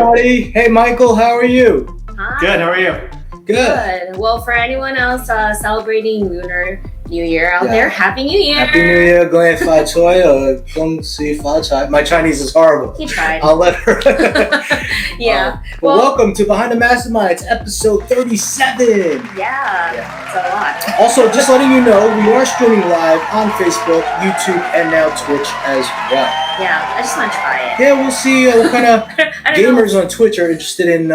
everybody. Hey, Michael, how are you? Hi. Good, how are you? Good. Well, for anyone else celebrating Lunar New Year out there, Happy New Year. Happy New Year, Glenn Fa Choi, or Gong Si Fa Chai. My Chinese is horrible. He tried. I'll let her. Yeah. Well, welcome to Behind the MasterMinds, episode 37. Yeah, it's a lot. Also, just letting you know, we are streaming live on Facebook, YouTube, and now Twitch as well. Yeah, I just want to try it. Yeah, we'll see what kind of gamers on Twitch are interested in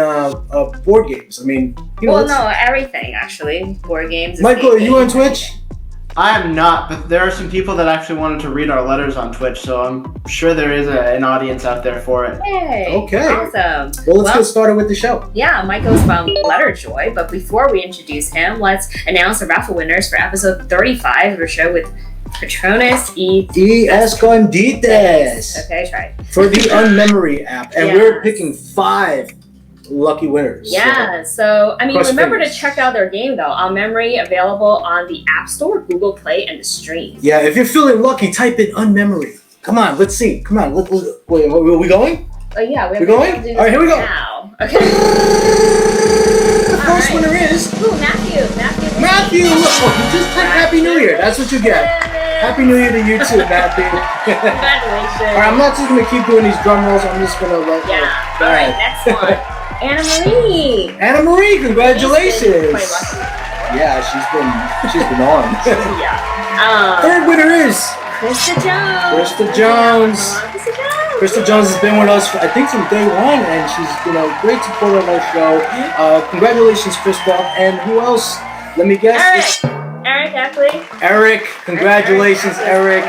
board games. I mean, you know. Well, no, everything actually. Board games. Michael, are you on Twitch? I am not, but there are some people that actually wanted to read our letters on Twitch, so I'm sure there is an audience out there for it. Yay! Okay. Awesome. Well, let's get started with the show. Yeah, Michael's from Letterjoy, but before we introduce him, let's announce the raffle winners for episode 35 of our show with Patrones y Escondites. Okay, try. For the UNMEMORY app, and we're picking 5 lucky winners. Yeah, so I mean, remember fingers. to check out their game though. UNMEMORY available on the App Store, Google Play, and the Stream. Yeah, if you're feeling lucky, type in UNMEMORY. Come on, let's see. Come on, wait, are we going? Oh yeah, we're going. To do this all right, here we go. now. Okay. The first winner is Matthew. Matthew. Oh, just type Happy New Year. That's what you get. Happy New Year to you too, Matthew. Congratulations. All right, I'm not just gonna keep doing these drum rolls. I'm just gonna let. Yeah. All right, next one. Anna Marie. Anna Marie, congratulations. Quite lucky. Yeah, she's been on. Yeah. Third winner is Krista Jones. Krista Jones has been with us, I think, from day one, and she's been a great supporter of our show. Congratulations, Krista. And who else? Let me guess. Eric, actually. Eric, congratulations, Eric.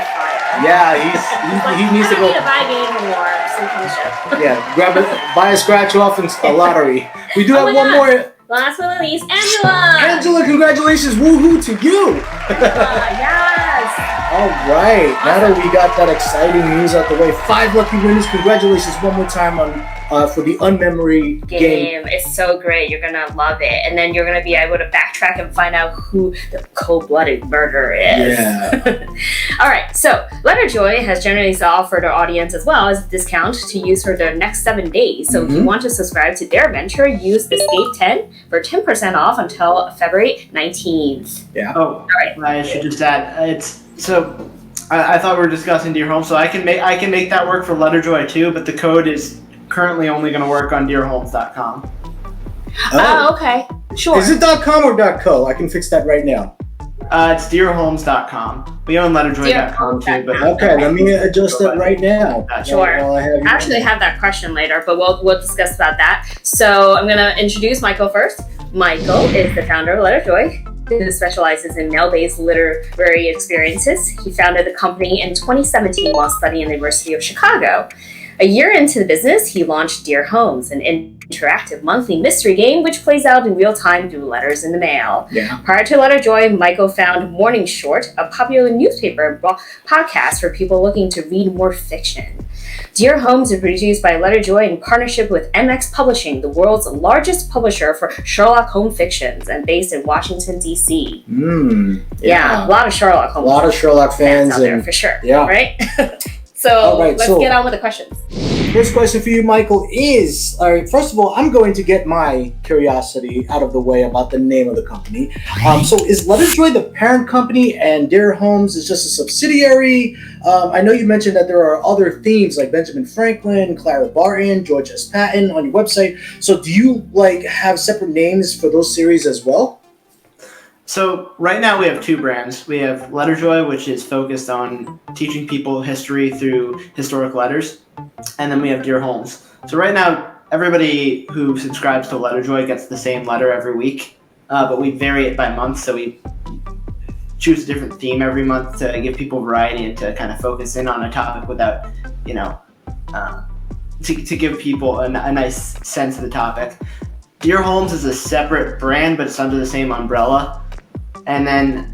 Yeah, he needs to go. I need to buy a game more so he can show. Yeah, buy a scratch off and a lottery. We do have one more. Last but not least, Angela. Angela, congratulations, woohoo to you. Yes. All right, now that we got that exciting news out the way, 5 lucky winners. Congratulations one more time for the UNMEMORY game. It's so great. You're gonna love it, and then you're gonna be able to backtrack and find out who the cold-blooded murderer is. Yeah. All right. So Letterjoy has generously offered our audience as well as a discount to use for their next 7 days. So if you want to subscribe to their venture, use Escape10 for 10% off until February 19th. Yeah. Oh, all right. I should just add I thought we were discussing Dear Holmes, so I can make that work for Letterjoy too, but the code is currently only going to work on dearholmes.com. Oh, okay. Sure. Is it .com or .co? I can fix that right now. It's dearholmes.com. We own Letterjoy.com too, but okay, let me adjust that right now. Sure. I actually have that question later, but we'll discuss about that. So I'm gonna introduce Michael first. Michael is the founder of Letterjoy, who specializes in mail-based literary experiences. He founded the company in 2017 while studying at the University of Chicago. A year into the business, he launched Dear Holmes, an interactive monthly mystery game which plays out in real time through letters in the mail. Yeah. Prior to Letterjoy, Michael found Morning Short, a popular newspaper and podcast for people looking to read more fiction. Dear Holmes is produced by Letterjoy in partnership with MX Publishing, the world's largest publisher for Sherlock Holmes fictions and based in Washington, D.C. Yeah, a lot of Sherlock Holmes. A lot of Sherlock fans out there for sure. Yeah. Right? So let's get on with the questions. First question for you, Michael, is, all right, first of all, I'm going to get my curiosity out of the way about the name of the company. So is Letterjoy the parent company and Dear Holmes is just a subsidiary? I know you mentioned that there are other themes like Benjamin Franklin, Clara Barton, George S. Patton on your website. So do you have separate names for those series as well? So right now we have 2 brands. We have Letterjoy, which is focused on teaching people history through historic letters. And then we have Dear Holmes. So right now, everybody who subscribes to Letterjoy gets the same letter every week. But we vary it by month, so we choose a different theme every month to give people variety and to kind of focus in on a topic without, to give people a nice sense of the topic. Dear Holmes is a separate brand, but it's under the same umbrella. And then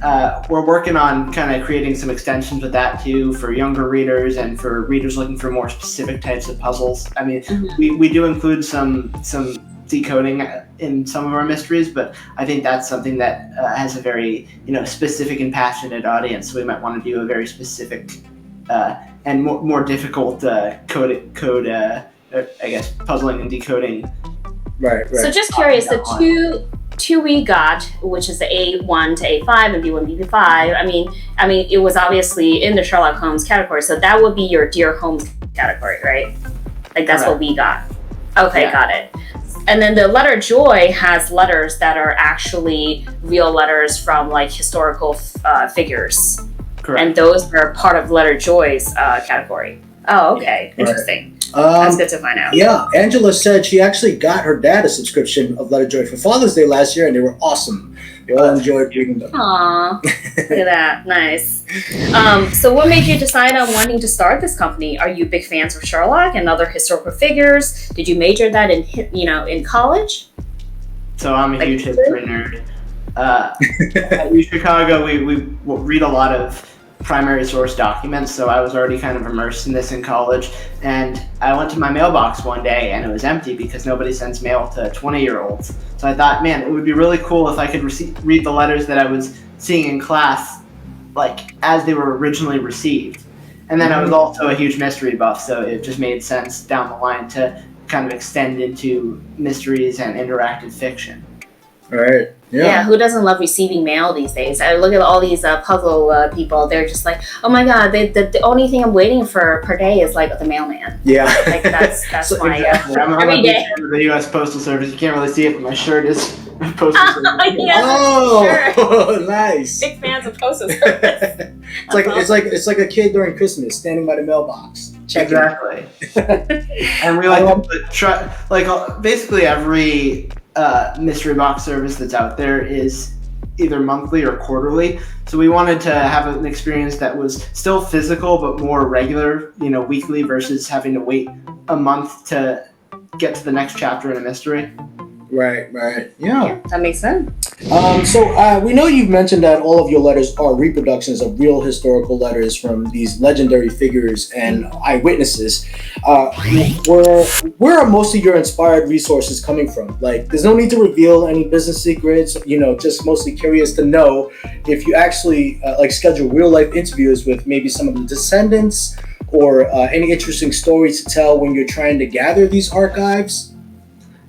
we're working on kind of creating some extensions with that too for younger readers and for readers looking for more specific types of puzzles. I mean, we do include some decoding in some of our mysteries, but I think that's something that has a very specific and passionate audience. So we might want to do a very specific and more difficult code I guess, puzzling and decoding. Right. So just curious, the two we got, which is the A1 to A5 and B1, B5. I mean, it was obviously in the Sherlock Holmes category, so that would be your Dear Holmes category, right? Like that's what we got. Okay, Yeah. got it. And then the Letterjoy has letters that are actually real letters from like historical figures. Correct. And those are part of Letterjoy's category. Oh, okay. Right. Interesting. That's good to find out. Yeah, Angela said she actually got her dad a subscription of Letterjoy for Father's Day last year, and they were awesome. They all enjoyed reading them. Aw, look at that. Nice. So what made you decide on wanting to start this company? Are you big fans of Sherlock and other historical figures? Did you major that in college? So I'm a huge history nerd. At U Chicago, we read a lot of primary source documents, so I was already kind of immersed in this in college. And I went to my mailbox one day and it was empty because nobody sends mail to 20-year-olds. So I thought, man, it would be really cool if I could read the letters that I was seeing in class, like as they were originally received. And then I was also a huge mystery buff, so it just made sense down the line to kind of extend into mysteries and interactive fiction. Right. Yeah, who doesn't love receiving mail these days? I look at all these puzzle people. They're just like, oh my god, the only thing I'm waiting for per day is like the mailman. Yeah. Like that's So my Exactly. I'm every a big day. fan of the U.S. Postal Service. You can't really see it, but my shirt is Postal Service. Yes, Oh, nice. big fans of postal service. It's like a kid during Christmas standing by the mailbox. Checking. Exactly. And we like to try, like basically every mystery box service that's out there is either monthly or quarterly. So we wanted to have an experience that was still physical but more regular, weekly versus having to wait a month to get to the next chapter in a mystery. Right. Yeah. Yeah, that makes sense. So we know you've mentioned that all of your letters are reproductions of real historical letters from these legendary figures and eyewitnesses. Where are most of your inspired resources coming from? Like, there's no need to reveal any business secrets. Just mostly curious to know if you actually schedule real life interviews with maybe some of the descendants or any interesting stories to tell when you're trying to gather these archives.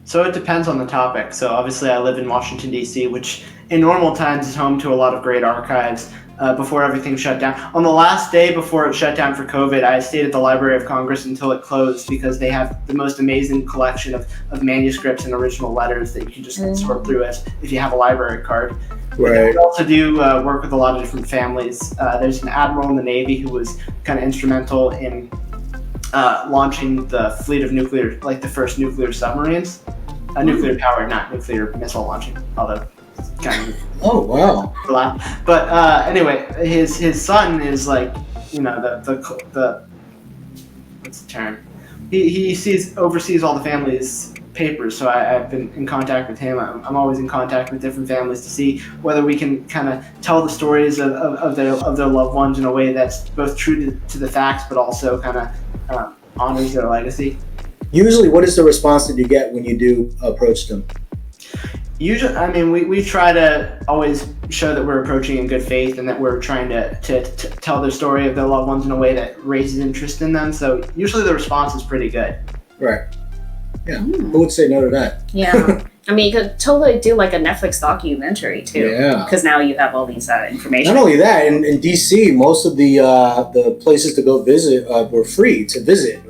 So it depends on the topic. So obviously I live in Washington, D.C., which in normal times is home to a lot of great archives before everything shut down. On the last day before it shut down for COVID, I stayed at the Library of Congress until it closed because they have the most amazing collection of manuscripts and original letters that you can just sort through if you have a library card. Right. We also do work with a lot of different families. There's an admiral in the Navy who was kind of instrumental in launching the fleet of the first nuclear submarines. Nuclear powered, not nuclear missile launching, although it's kind of. Oh, wow. But anyway, his son is like, the what's the term? He oversees all the family's papers, so I've been in contact with him. I'm always in contact with different families to see whether we can kind of tell the stories of their loved ones in a way that's both true to the facts, but also kind of honors their legacy. Usually, what is the response that you get when you do approach them? Usually, we try to always show that we're approaching in good faith and that we're trying to tell their story of their loved ones in a way that raises interest in them. So usually the response is pretty good. Right. Yeah. Who would say no to that? Yeah. You could totally do like a Netflix documentary too. Yeah. Because now you have all these information. Not only that, in DC, most of the places to go visit were free to visit.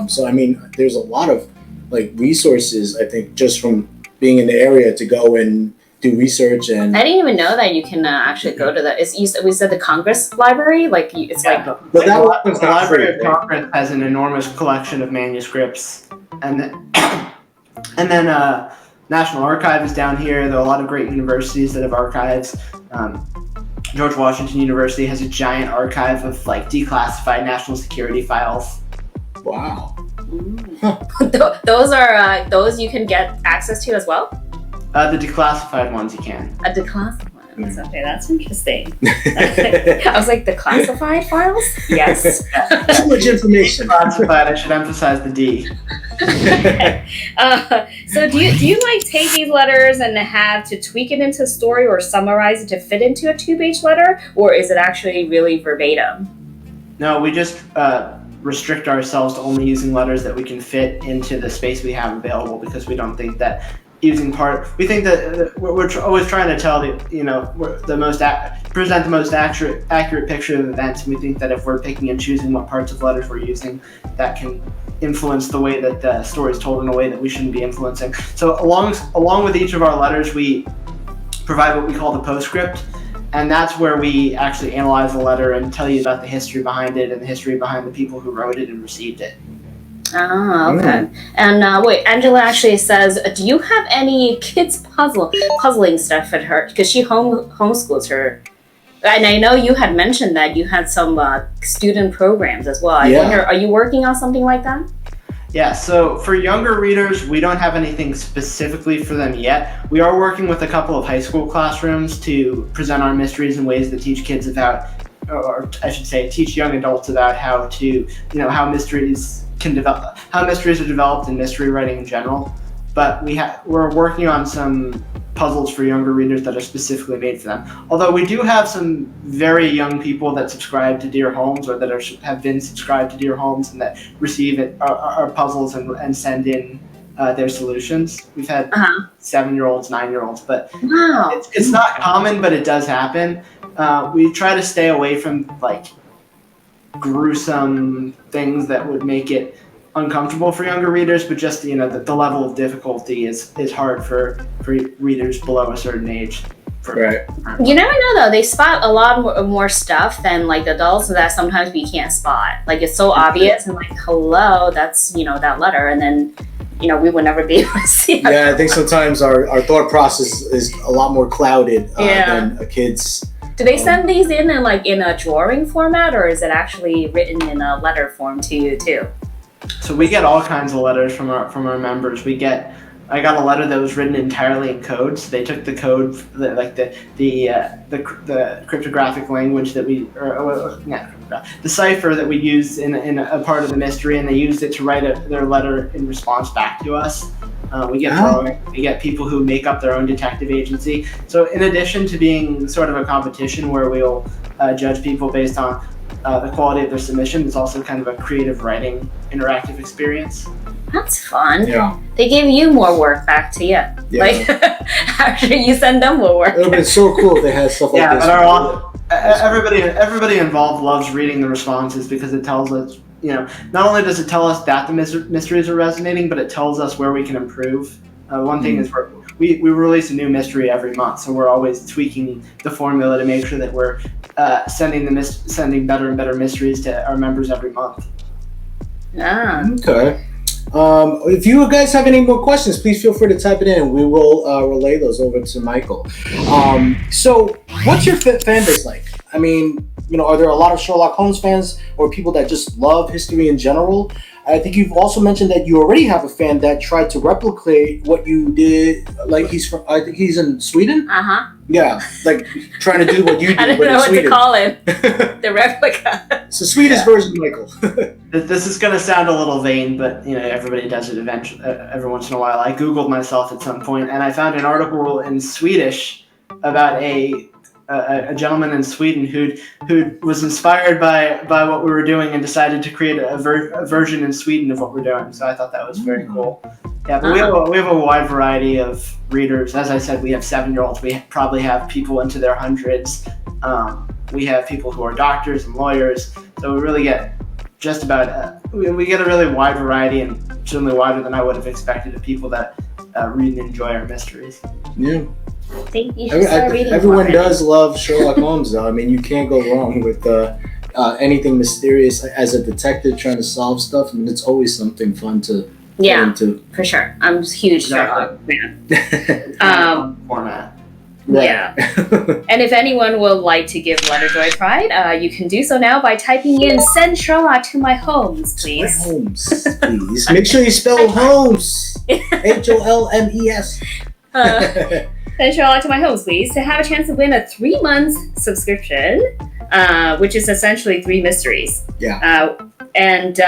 So there's a lot of resources, I think, just from being in the area to go and do research. And I didn't even know that you can actually go to we said the Congress Library, But that the Library of Congress has an enormous collection of manuscripts, and then National Archive is down here. There are a lot of great universities that have archives. George Washington University has a giant archive of declassified national security files. Wow. Those are those you can get access to as well? The declassified ones you can. A declassified ones. Okay, that's interesting. I was like, the classified files? Yes. Too much information. Classified, I should emphasize the D. So do you take these letters and have to tweak it into a story or summarize it to fit into a 2-page letter, or is it actually really verbatim? No, we just restrict ourselves to only using letters that we can fit into the space we have available, because we don't think that we think that we're always trying to tell present the most accurate picture of events, and we think that if we're picking and choosing what parts of letters we're using, that can influence the way that the story is told in a way that we shouldn't be influencing. So along with each of our letters, we provide what we call the postscript, and that's where we actually analyze the letter and tell you about the history behind it and the history behind the people who wrote it and received it. Oh, okay. And wait, Angela actually says, do you have any kids puzzling stuff at her? Because she homeschools her. And I know you had mentioned that you had some student programs as well. I wonder, are you working on something like that? Yeah, so for younger readers, we don't have anything specifically for them yet. We are working with a couple of high school classrooms to present our mysteries in ways that teach kids about, or I should say, teach young adults about how to, how mysteries can develop, how mysteries are developed in mystery writing in general. But we're working on some puzzles for younger readers that are specifically made for them. Although we do have some very young people that subscribe to Dear Holmes, or that have been subscribed to Dear Holmes, and that receive our puzzles and send in their solutions. We've had 7-year-olds, 9-year-olds, but it's not common, but it does happen. We try to stay away from gruesome things that would make it uncomfortable for younger readers, but just the level of difficulty is hard for readers below a certain age. Right. You never know though, they spot a lot more stuff than adults that sometimes we can't spot. It's so obvious and hello, that's that letter, and then we would never be able to see it. Yeah, I think sometimes our thought process is a lot more clouded than a kid's. Do they send these in a drawing format, or is it actually written in a letter form to you too? So we get all kinds of letters from our members. I got a letter that was written entirely in code. So they took the code, the cryptographic language that the cipher that we used in a part of the mystery, and they used it to write their letter in response back to us. We get people who make up their own detective agency. So in addition to being sort of a competition where we'll judge people based on the quality of their submission, it's also kind of a creative writing interactive experience. That's fun. Yeah. They give you more work back to you. Yeah. After you send them more work. It would have been so cool if they had stuff like this. Everybody involved loves reading the responses, because it tells us, not only does it tell us that the mysteries are resonating, but it tells us where we can improve. One thing is we release a new mystery every month, so we're always tweaking the formula to make sure that we're sending better and better mysteries to our members every month. Yeah. Okay. If you guys have any more questions, please feel free to type it in. We will relay those over to Michael. So what's your fan base like? I mean, are there a lot of Sherlock Holmes fans, or people that just love history in general? I think you've also mentioned that you already have a fan that tried to replicate what you did. I think he's in Sweden? Yeah, trying to do what you did. I don't know what to call it. The replica. It's the Swedish version, Michael. This is going to sound a little vain, but everybody does it eventually, every once in a while. I Googled myself at some point, and I found an article in Swedish about a gentleman in Sweden who was inspired by what we were doing and decided to create a version in Sweden of what we're doing. So I thought that was very cool. Yeah, but we have a wide variety of readers. As I said, we have 7-year-olds. We probably have people into their hundreds. We have people who are doctors and lawyers. So we really get just about we get a really wide variety, and certainly wider than I would have expected, of people that read and enjoy our mysteries. Yeah. I think you should start reading. Everyone does love Sherlock Holmes, though. I mean, you can't go wrong with anything mysterious as a detective trying to solve stuff. I mean, it's always something fun to get into. For sure. I'm a huge Sherlock fan. Format. Right. Yeah. And if anyone would like to give Letterjoy pride, you can do so now by typing in "Send Sherlock to my Holmes, please." My Holmes, please. Make sure you spell Holmes. HOLMES. Send Sherlock to my Holmes, please, to have a chance to win a 3-month subscription, which is essentially 3 mysteries. Yeah. And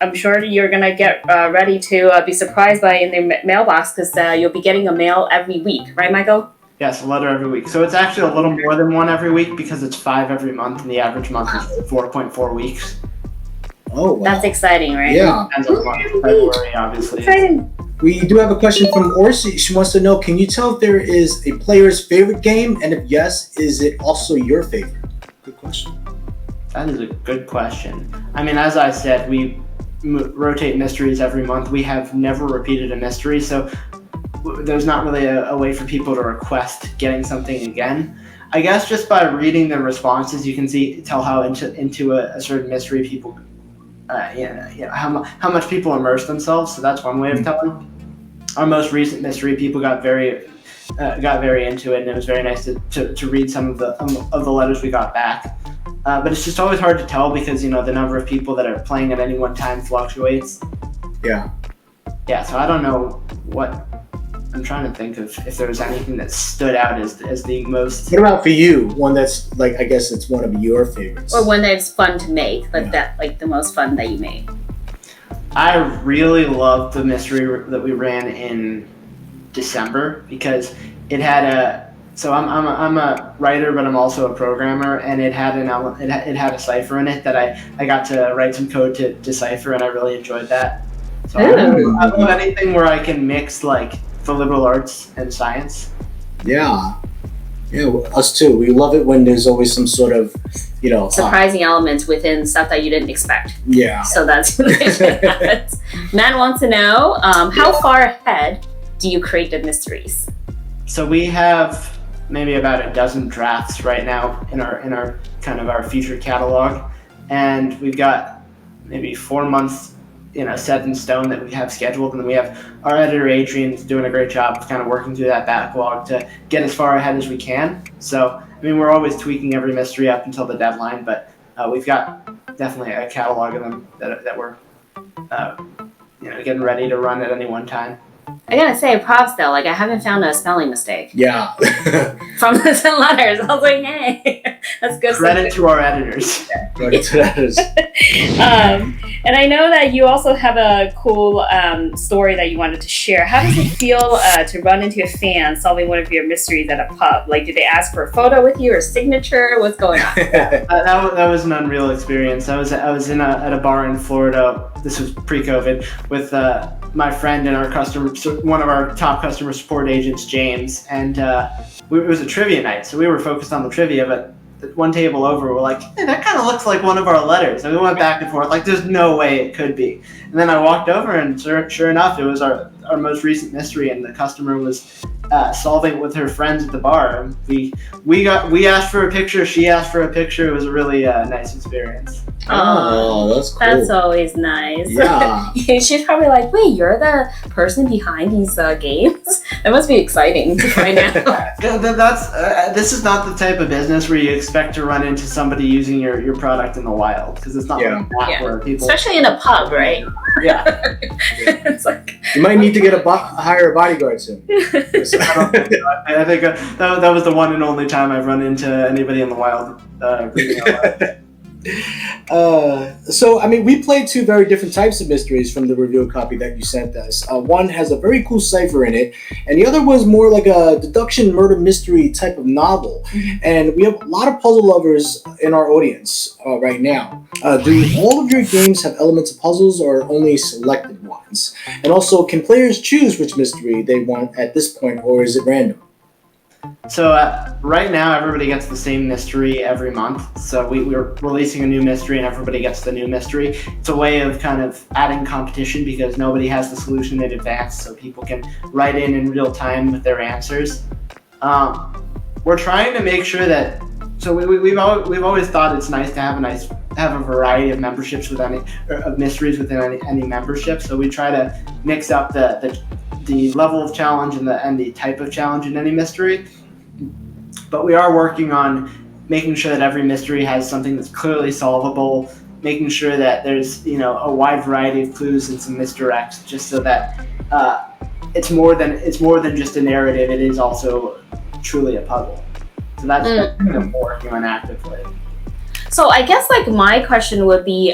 I'm sure you're gonna get ready to be surprised by in the mailbox, because you'll be getting a mail every week, right, Michael? Yes, a letter every week. So it's actually a little more than 1 every week, because it's 5 every month, and the average month is 4.4 weeks. Oh, wow. That's exciting, right? Yeah. Depends on the month. February, obviously. Exciting. We do have a question from Orsi. She wants to know, can you tell if there is a player's favorite game? And if yes, is it also your favorite? Good question. That is a good question. I mean, as I said, we rotate mysteries every month. We have never repeated a mystery, so there's not really a way for people to request getting something again. I guess just by reading the responses, you can tell how into a certain mystery people, how much people immerse themselves. So that's one way of telling. Our most recent mystery, people got very into it, and it was very nice to read some of the letters we got back. But it's just always hard to tell because the number of people that are playing at any one time fluctuates. Yeah. Yeah. So I don't know what. I'm trying to think of if there was anything that stood out as the most. What about for you? One that's like, I guess it's one of your favorites. Or one that's fun to make, like the most fun that you made. I really loved the mystery that we ran in December because it had So I'm a writer, but I'm also a programmer, and it had it had a cipher in it that I got to write some code to decipher, and I really enjoyed that. So I love anything where I can mix like the liberal arts and science. Yeah, us too. We love it when there's always some sort of, surprising elements within stuff that you didn't expect. Yeah. So that's Matt wants to know, how far ahead do you create the mysteries? So we have maybe about a dozen drafts right now in our kind of our featured catalog, and we've got maybe 4 months set in stone that we have scheduled, and then we have our editor Adrian's doing a great job of kind of working through that backlog to get as far ahead as we can. So I mean, we're always tweaking every mystery up until the deadline, but we've got definitely a catalog of them that we're getting ready to run at any one time. I gotta say, props though. Like, I haven't found a spelling mistake. Yeah. From the 10 letters. I was like, hey, that's good. Credit to our editors. Credit to editors. And I know that you also have a cool story that you wanted to share. How does it feel to run into a fan solving one of your mysteries at a pub? Like, did they ask for a photo with you or signature? What's going on? That was an unreal experience. I was at a bar in Florida. This was pre-COVID with my friend and one of our top customer support agents, James, and it was a trivia night, so we were focused on the trivia, but at one table over, we're like, hey, that kind of looks like one of our letters, and we went back and forth, like, there's no way it could be. And then I walked over, and sure enough, it was our most recent mystery, and the customer was solving it with her friends at the bar. We asked for a picture, she asked for a picture. It was a really nice experience. Oh, that's cool. That's always nice. Yeah. She's probably like, wait, you're the person behind these games? That must be exciting to find out. This is not the type of business where you expect to run into somebody using your product in the wild, because it's not like that where people... Especially in a pub, right? Yeah. It's like... You might need to hire a bodyguard soon. I think that was the one and only time I've run into anybody in the wild reading out loud. So, I mean, we played two very different types of mysteries from the review copy that you sent us. One has a very cool cipher in it, and the other was more like a deduction murder mystery type of novel. And we have a lot of puzzle lovers in our audience right now. Do all of your games have elements of puzzles or only selected ones? And also, can players choose which mystery they want at this point, or is it random? So right now, everybody gets the same mystery every month. So we're releasing a new mystery, and everybody gets the new mystery. It's a way of kind of adding competition because nobody has the solution in advance, so people can write in real time with their answers. We're trying to make sure that. So we've always thought it's nice to have a variety of memberships of mysteries within any membership. So we try to mix up the level of challenge and the type of challenge in any mystery. But we are working on making sure that every mystery has something that's clearly solvable, making sure that there's a wide variety of clues and some misdirects, just so that it's more than just a narrative. It is also truly a puzzle. So that's something that we're working on actively. So I guess like my question would be,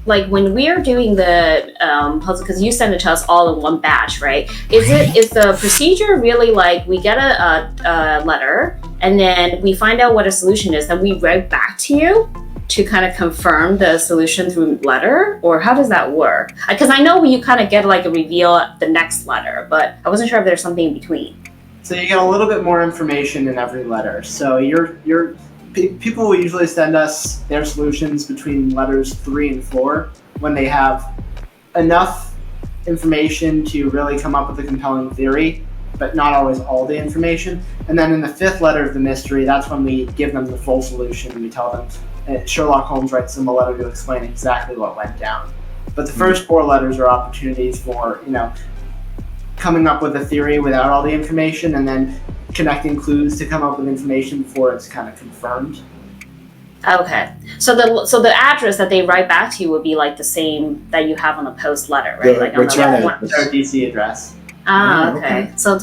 like when we are doing the puzzle, because you send it to us all in one batch, right? Is the procedure really like we get a letter and then we find out what a solution is, then we write back to you? to kind of confirm the solution through letter, or how does that work? Because I know you kind of get like a reveal at the next letter, but I wasn't sure if there's something in between. So you get a little bit more information in every letter. So people will usually send us their solutions between letters 3 and 4 when they have enough information to really come up with a compelling theory, but not always all the information. And then in the 5th letter of the mystery, that's when we give them the full solution and we tell them, Sherlock Holmes writes them a letter to explain exactly what went down. But the first 4 letters are opportunities for, coming up with a theory without all the information and then connecting clues to come up with information before it's kind of confirmed. Okay. So the address that they write back to you would be like the same that you have on the post letter, right? The like on return the It's our DC address. okay. So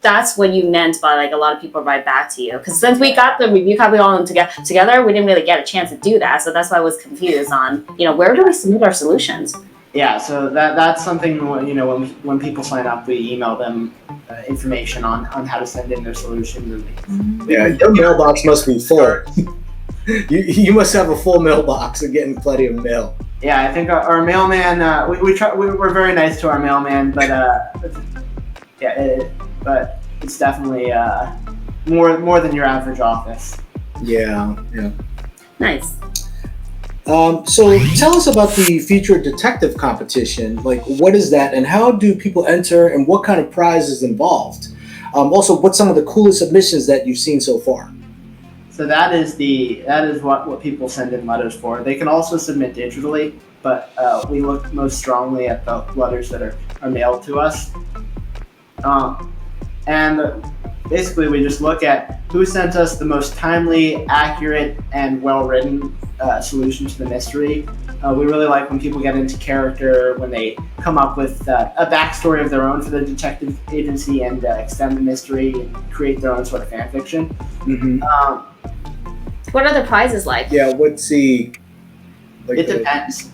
that's what you meant by like a lot of people write back to you, because since we got the review copy all together, we didn't really get a chance to do that. So that's why I was confused on where do we submit our solutions? Yeah, so that's something when people sign up, we email them information on how to send in their solutions. Yeah, your mailbox must be full. You must have a full mailbox and getting plenty of mail. Yeah, I think our mailman. We're very nice to our mailman, but but it's definitely more than your average office. Yeah. Nice. So tell us about the featured detective competition. Like, what is that, and how do people enter, and what kind of prize is involved? Also, what's some of the coolest submissions that you've seen so far? So that is what people send in letters for. They can also submit digitally, but we look most strongly at the letters that are mailed to us. And basically, we just look at who sent us the most timely, accurate, and well-written solution to the mystery. We really like when people get into character, when they come up with a backstory of their own for the detective agency and extend the mystery and create their own sort of fan fiction. Mm-hmm. What are the prizes like? Yeah, what's the... It depends.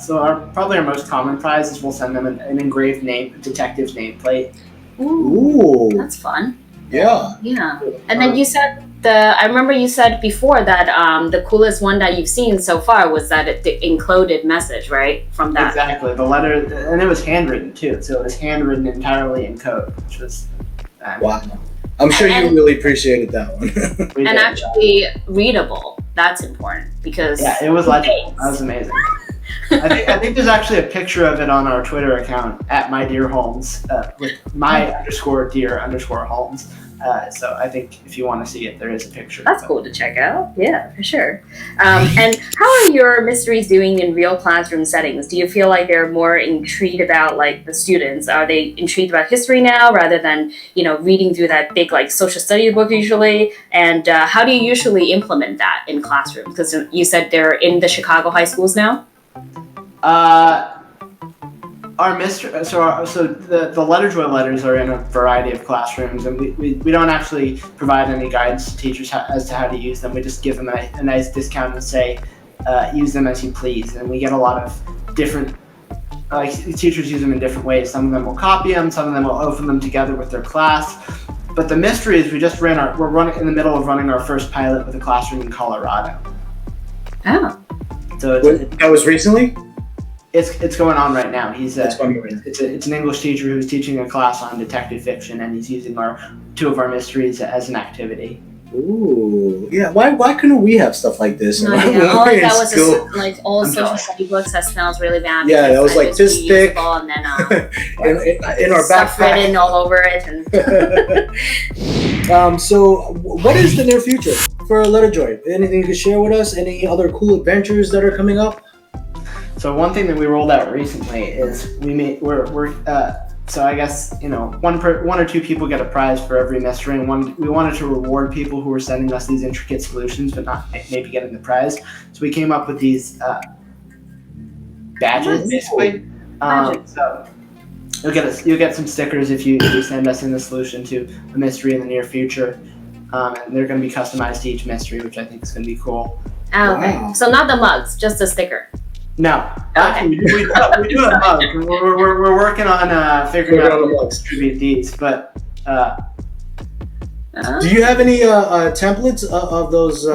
So probably our most common prize is we'll send them an engraved detective's nameplate. Ooh, that's fun. Yeah. Yeah. And then you said I remember you said before that the coolest one that you've seen so far was the encoded message, right? From that. Exactly. The letter, and it was handwritten too. So it was handwritten entirely in code, which was wow. I'm sure you really appreciated that one. And actually readable. That's important because it was legible. That was amazing. I think there's actually a picture of it on our Twitter account at @mydearholmes with my_dear_Holmes. So I think if you want to see it, there is a picture. That's cool to check out. Yeah, for sure. And how are your mysteries doing in real classroom settings? Do you feel like they're more intrigued about like the students? Are they intrigued about history now rather than reading through that big like social studies book usually? And how do you usually implement that in classrooms? Because you said they're in the Chicago high schools now. Our mystery, so the Letterjoy letters are in a variety of classrooms, and we don't actually provide any guidance to teachers as to how to use them. We just give them a nice discount and say, use them as you please. And we get a lot of different, teachers use them in different ways. Some of them will copy them, some of them will open them together with their class. But the mysteries, we're running in the middle of running our first pilot with a classroom in Colorado. Oh. So that was recently? It's going on right now. It's It's an English teacher who's teaching a class on detective fiction, and he's using two of our mysteries as an activity. Ooh, yeah. Why couldn't we have stuff like this? No, all that was just, like all social study books that smells really bad. Yeah, that was like this thick, and then in our stuff backpack, written all over it. And so, what is the near future for Letterjoy? Anything you can share with us? Any other cool adventures that are coming up? So one thing that we rolled out recently is so I guess one or two people get a prize for every mystery, and we wanted to reward people who were sending us these intricate solutions but not maybe getting the prize. So we came up with these badges, basically. So you'll get some stickers if you send us in the solution to a mystery in the near future, and they're going to be customized to each mystery, which I think is going to be cool. Oh, okay. Wow. So not the mugs, just a sticker. No, actually, we do a mug. We're working on figuring out how to distribute these, but Do you have any templates of those?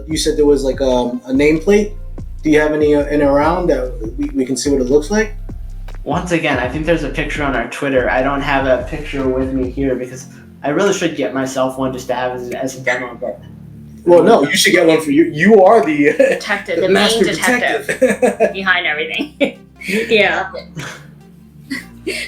You said there was like a nameplate. Do you have any in around that we can see what it looks like? Once again, I think there's a picture on our Twitter. I don't have a picture with me here because I really should get myself one just to have as a demo. But well, no, you should get one for you. You are the detective, the main master detective behind everything. Yeah.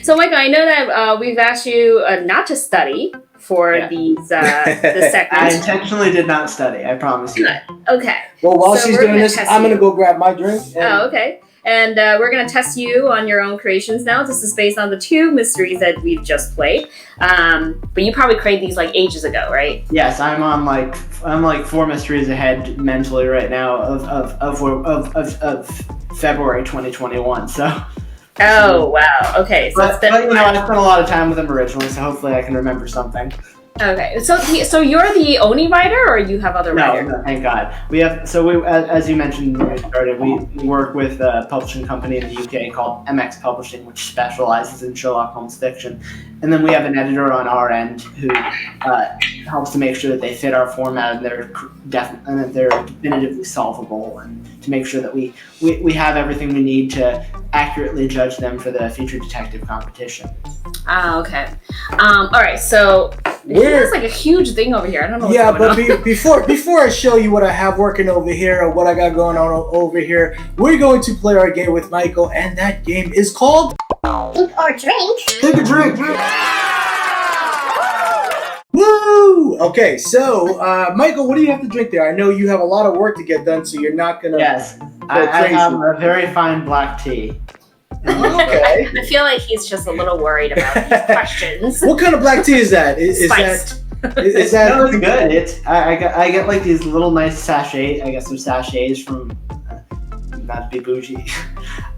So, Michael, I know that we've asked you not to study for these the I segments. intentionally did not study. I promise you. Okay. Well, while So she's we're doing gonna this, test I'm you. gonna go grab my drink. Oh, okay. And we're going to test you on your own creations now. This is based on the 2 mysteries that we've just played. But you probably created these like ages ago, right? Yes, I'm like 4 mysteries ahead mentally right now of February 2021. So. Oh, wow. Okay. So it's But been you know, I spent a lot of time with them originally, so hopefully I can remember something. okay. So you're the only writer, or you have other writers? No, thank God. We have as you mentioned when we started, we work with a publishing company in the UK called MX Publishing, which specializes in Sherlock Holmes fiction, and then we have an editor on our end who helps to make sure that they fit our format and they're definitively solvable, and to make sure that we have everything we need to accurately judge them for the future detective competition. Ah, okay. All right. So there's like a huge thing over here. I don't know. What's going on. before I show you what I have working over here or what I got going on over here, we're going to play our game with Michael, and that game is called Eat or drink. Take a Drink. Woo! Okay, so Michael, what do you have to drink there? I know you have a lot of work to get done, so you're not gonna. Yes, go I crazy. have a very fine black tea. Okay. I feel like he's just a little worried about these questions. What kind of black tea is that? Is Spice. Is that? No, it's good. I get like these little nice sachets. I get some sachets from not to be bougie.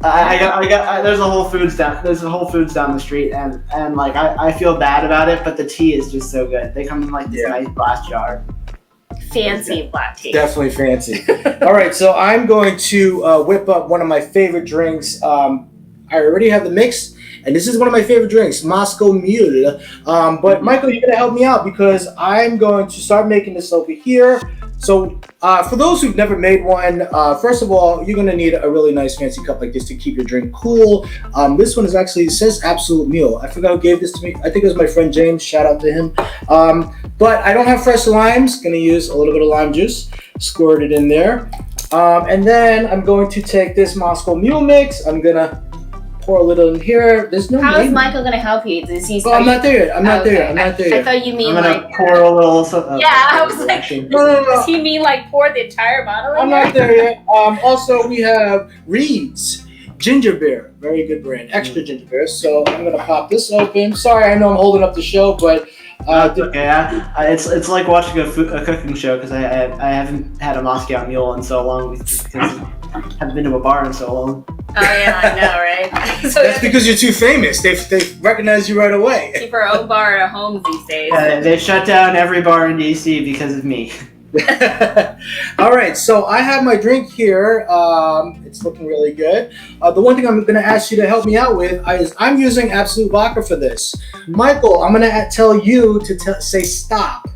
I got there's a Whole Foods down the street, and like I feel bad about it, but the tea is just so good. They come in like this nice glass jar. Fancy black tea. Definitely fancy. All right, so I'm going to whip up one of my favorite drinks. I already have the mix, and this is one of my favorite drinks, Moscow Mule. But Michael, you're gonna help me out because I'm going to start making this over here. So for those who've never made one, first of all, you're gonna need a really nice fancy cup like this to keep your drink cool. This one is actually, it says Absolute Mule. I forgot who gave this to me. I think it was my friend James. Shout out to him. But I don't have fresh limes. Gonna use a little bit of lime juice, squirt it in there. And then I'm going to take this Moscow Mule mix. I'm gonna pour a little in here. There's no. How is Michael gonna help you? Does he? Oh, I'm not there yet. I'm not there yet. I'm not there I yet. thought you mean I'm gonna like. pour a little. Yeah, I was like, No. does he mean like pour the entire bottle in I'm there? not there yet. Also, we have Reed's Ginger Beer. Very good brand. Extra ginger beer. So I'm going to pop this open. Sorry, I know I'm holding up the show, but... It's okay. It's like watching a cooking show because I haven't had a Moscow Mule in so long because I haven't been to a bar in so long. Oh yeah, I know, right? So that's because you're too famous. They recognize you right away. keep our own bar at home these days. They shut down every bar in DC because of me. All right, so I have my drink here. It's looking really good. The one thing I'm going to ask you to help me out with is I'm using Absolute Vodka for this. Michael, I'm going to tell you to say stop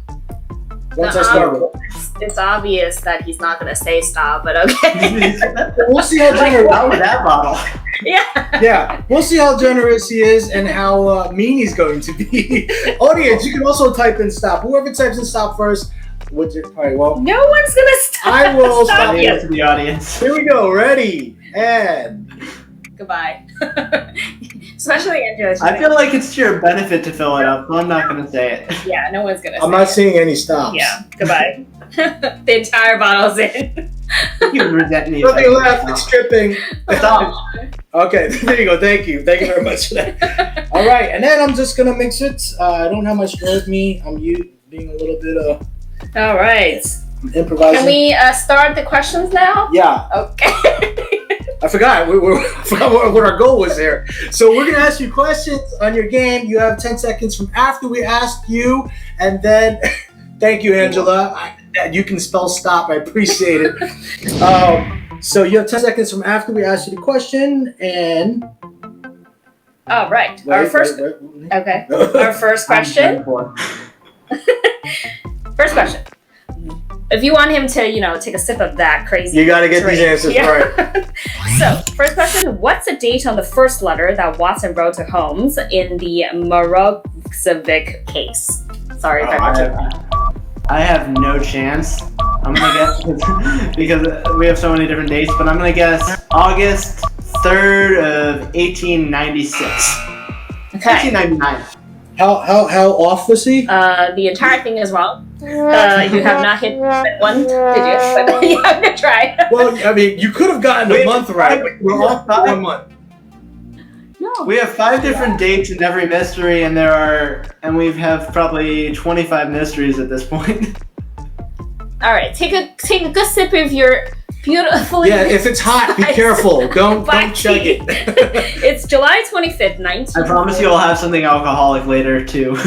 once I start. It's obvious that he's not going to say stop, but okay. We'll see how generous. Out with that bottle. Yeah, we'll see how generous he is and how mean he's going to be. Audience, you can also type in stop. Whoever types in stop first. All right, well, No one's gonna stop. I will stop To the audience. Here we go. Ready and Goodbye. Especially Angela. I feel like it's to your benefit to fill it up, so I'm not going to say it. Yeah, no one's gonna. I'm say not it. seeing any stops. Yeah. Goodbye. The entire bottle's in. You resent me. Nothing left. It's dripping. Stop. Okay, there you go. Thank you very much for that. All right, and then I'm just gonna mix it. I don't have my straw with me. I'm being a little bit All right. improvising. Can we start the questions now? Yeah. Okay. I forgot. I forgot what our goal was there. So we're gonna ask you questions on your game. You have 10 seconds from after we ask you, and then thank you, Angela. You can spell stop. I appreciate it. So you have 10 seconds from after we ask you the question, and All right. Our first. Okay. Our first question. First question. If you want him to, take a sip of that crazy, You got to get drink. these answers right. So, first question: what's the date on the first letter that Watson wrote to Holmes in the Morozevich case? Sorry if I butchered that. I have no chance. I'm gonna guess because we have so many different dates, but I'm gonna guess August 3rd of 1896. Okay. 1899. How off was he? The entire thing is wrong. You have not hit one digit, but you have to try. Well, I mean, you could have gotten the month right. We're off by 1 month. No. We have 5 different dates in every mystery, and we have probably 25 mysteries at this point. All right, take a good sip of your beautifully. Yeah, if it's hot, be careful. Don't chug it. It's July 25th, 19. I promise you I'll have something alcoholic later too.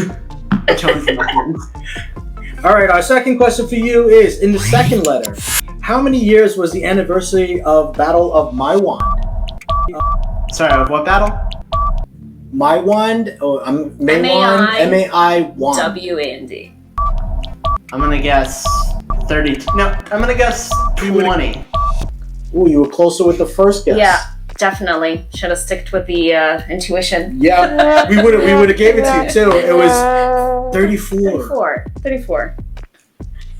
All right, our second question for you is, in the second letter, how many years was the anniversary of Battle of Maiwand? Sorry, of what battle? Maiwand? Maiwand? M-A-I-Wand. W-A-N-D. I'm gonna guess 32. No, I'm gonna guess 20. Ooh, you were closer with the first guess. Yeah, definitely. Should have sticked with the intuition. Yeah, we would have gave it to you too. It was 34. 34.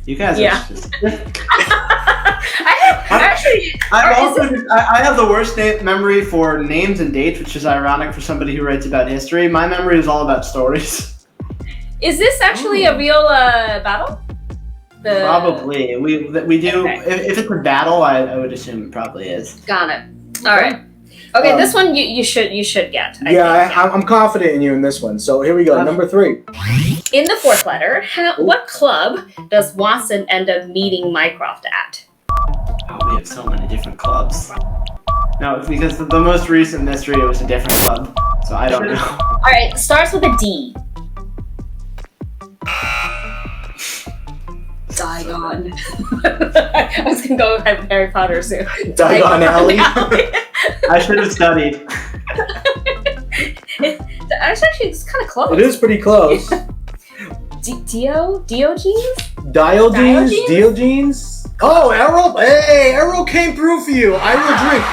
You guys Yeah. are just... I have the worst memory for names and dates, which is ironic for somebody who writes about history. My memory is all about stories. Is this actually a real battle? Probably. We do. Okay. If it's a battle, I would assume it probably is. Got it. All right. Okay, this one you should get. I think. I'm confident in you in this one. So here we go. Number 3. In the fourth letter, what club does Watson end up meeting Mycroft at? Oh, we have so many different clubs. No, it's because the most recent mystery, it was a different club. So I don't know. All right, starts with a D. Diagon. I was gonna go with Harry Potter soon. Diagon Alley. I should have studied. Actually, it's kind of close. It is pretty close. Diogenes? Diogenes? Oh, Errol! Hey, Errol came through for you. I will drink.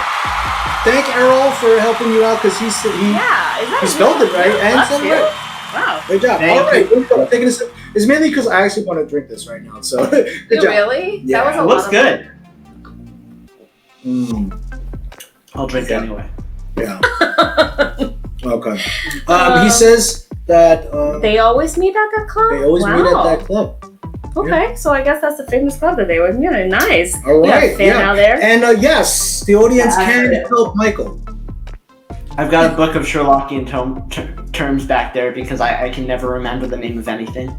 Thank Errol for helping you out because he spelled it right and said it right. Wow. Good job. Thank All right, I'm taking a sip. It's mainly because I actually want to drink this right now. So good job. Really? Yeah. That was a It looks lot good. Of I'll drink anyway. Yeah. Okay. He says that they always meet at that club? they always meet at that club. Okay, so I guess that's the famous club that they always meet at. Nice. All right. You got a fan out there? And yes, the audience can help Michael. I've got a book of Sherlockian terms back there because I can never remember the name of anything.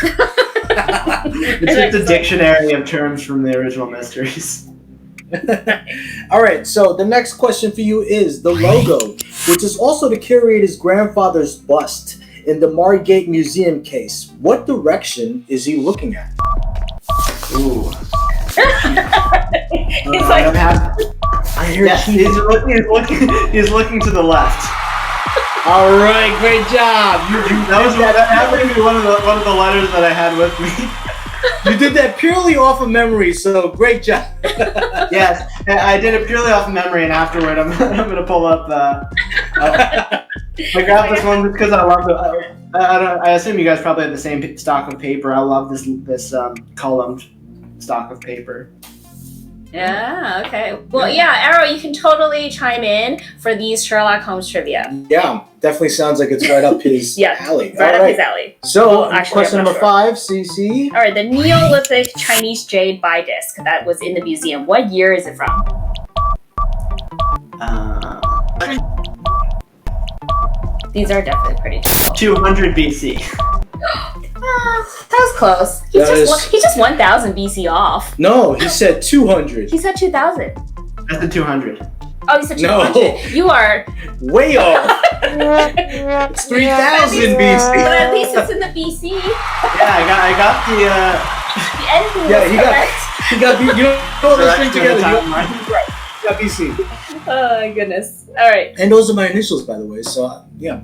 It's just a dictionary of terms from the original mysteries. All right, so the next question for you is the logo, which is also the curator's grandfather's bust in the Margate Museum case. What direction is he looking at? Ooh. He's like, I hear Yes, he's looking to the left. All right, great job. That happened to be one of the letters that I had with me. You did that purely off of memory, so great job. Yes, I did it purely off memory, and afterward, I'm gonna pull up. I grabbed this one because I love it. I assume you guys probably have the same stock of paper. I love this columned stock of paper. yeah, okay. Well, yeah, Arrow, you can totally chime in for these Sherlock Holmes trivia. Yeah, definitely sounds like it's right up his Yeah, alley. Right All up his alley. So, Well, actually, question I'm not number 5, CC. All right, the Neolithic Chinese jade by disc that was in the museum. What year is it from? These are definitely pretty difficult. 200 BC. That was close. He's just 1000 BC off. No, he said 200. He said 2000. That's the 200. Oh, you said 200. No. You are Way off. It's 3000 BC. But at least it's in the BC. Yeah, I got The ending Yeah, was he correct. got you know, let's drink together. Yeah, BC. Oh my goodness. All right. And those are my initials, by the way. So yeah.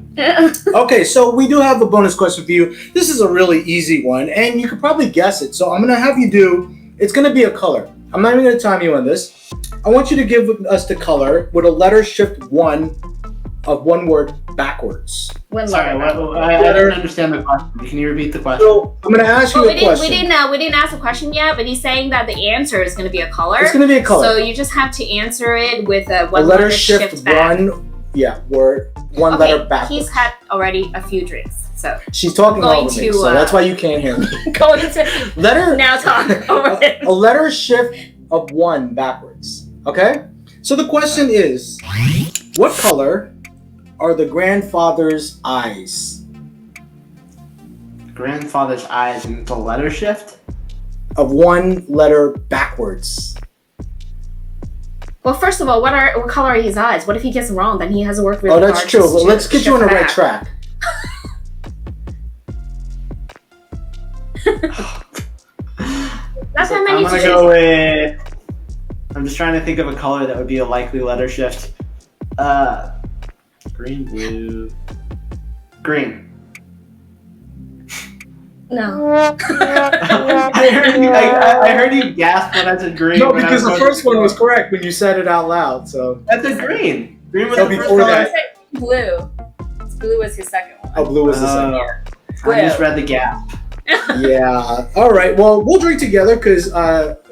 Okay, so we do have a bonus question for you. This is a really easy one, and you could probably guess it. So I'm gonna have you do. It's gonna be a color. I'm not even gonna time you on this. I want you to give us the color with a letter shift one of one word backwards. Sorry, I don't understand the question. Can you repeat the question? So I'm gonna ask you a question. We didn't ask a question yet, but he's saying that the answer is going to be a color. It's gonna be a color. So you just have to answer it with a letter letter shift back. word, one letter backwards. He's had already a few drinks, so she's talking over me, so that's why you can't hear me. Going to now talk over it. A letter shift of one backwards. Okay. So the question is, what color are the grandfather's eyes? Grandfather's eyes and the letter shift? Of one letter backwards. Well, first of all, what color are his eyes? What if he gets them wrong? Then he has to work really hard. Oh, that's true. Well, let's get you on the right track. That's how many. I'm gonna go with. I'm just trying to think of a color that would be a likely letter shift. Green, blue, green. No. I heard you gasp when I said green. No, because the first one was correct when you said it out loud. So that's a green. Green was so the first before color. that. Blue. Blue was his second one. Oh, blue was the second. I just read the gap. Yeah. All right. Well, we'll drink together because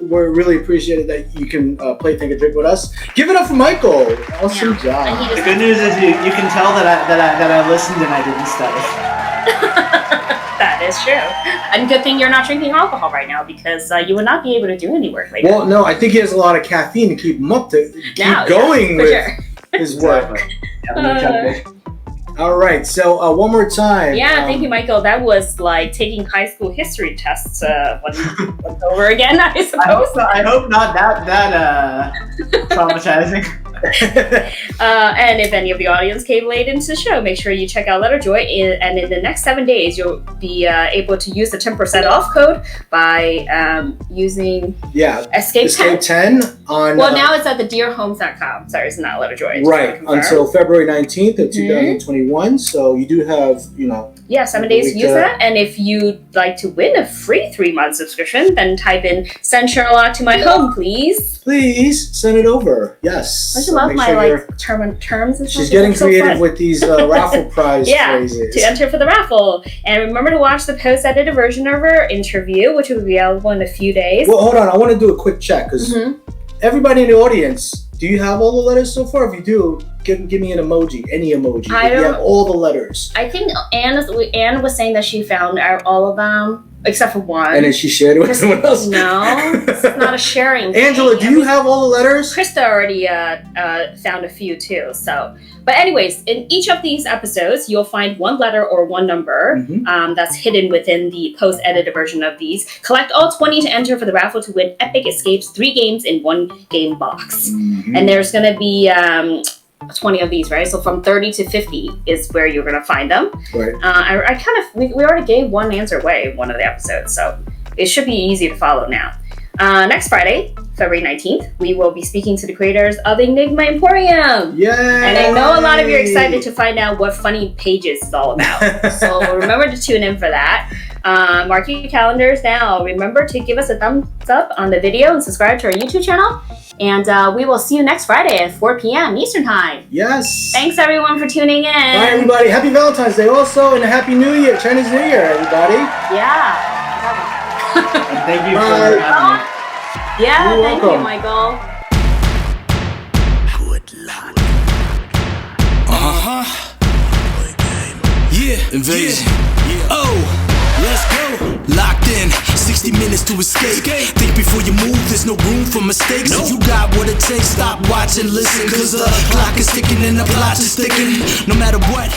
we're really appreciated that you can play Think and Drink with us. Give it up for Michael. Awesome job. The good news is you can tell that I listened and I didn't study. That is true. And good thing you're not drinking alcohol right now because you would not be able to do any work later. Well, no, I think he has a lot of caffeine to keep him up to keep going with his work. All right, so one more time. Yeah, thank you, Michael. That was like taking high school history tests once over again, I suppose. I hope not that traumatizing. And if any of the audience came late into the show, make sure you check out Letterjoy. And in the next 7 days, you'll be able to use the 10% off code by using Escape 10 on. Well, now it's at the dearhomes.com. Sorry, it's not Letterjoy. Right, until February 19th of 2021. So you do have, 7 days to use that. And if you'd like to win a free 3-month subscription, then type in "Send Sherlock to my home, please." Please send it over. Yes. Don't you love my terms and stuff? She's getting creative with these raffle prize phrases. To enter for the raffle. And remember to watch the post-edited version of our interview, which will be available in a few days. Well, hold on. I want to do a quick check because everybody in the audience, do you have all the letters so far? If you do, give me an emoji, any emoji. If you have all the letters. I think Anne was saying that she found all of them. Except for one. And then she shared it with someone else? No, it's not a sharing Angela, do you have all the letters? Krista already found a few too. So, but anyways, in each of these episodes, you'll find one letter or one number that's hidden within the post-edited version of these. Collect all 20 to enter for the raffle to win Epic Escapes 3 games in 1 game box. And there's going to be 20 of these, right? So from 30 to 50 is where you're going to find them. Right. We already gave one answer away in one of the episodes, so it should be easy to follow now. Next Friday, February 19th, we will be speaking to the creators of Enigma Emporium. Yay! And I know a lot of you are excited to find out what Funny Pages is all about. So remember to tune in for that. Mark your calendars now. Remember to give us a thumbs up on the video and subscribe to our YouTube channel. And we will see you next Friday at 4 p.m. Eastern Time. Yes. Thanks, everyone, for tuning in. Bye, everybody. Happy Valentine's Day also, and a Happy New Year, Chinese New Year, everybody. Yeah. Thank you for having me. Yeah, You're thank welcome. you, Michael. Good luck. Yeah, invasion. Oh. Let's go. Locked in, 60 minutes to escape. Think before you move, there's no room for mistakes. If you got what it takes, stop, watch, and listen. Cause the clock is ticking and the plot is sticking. No matter what.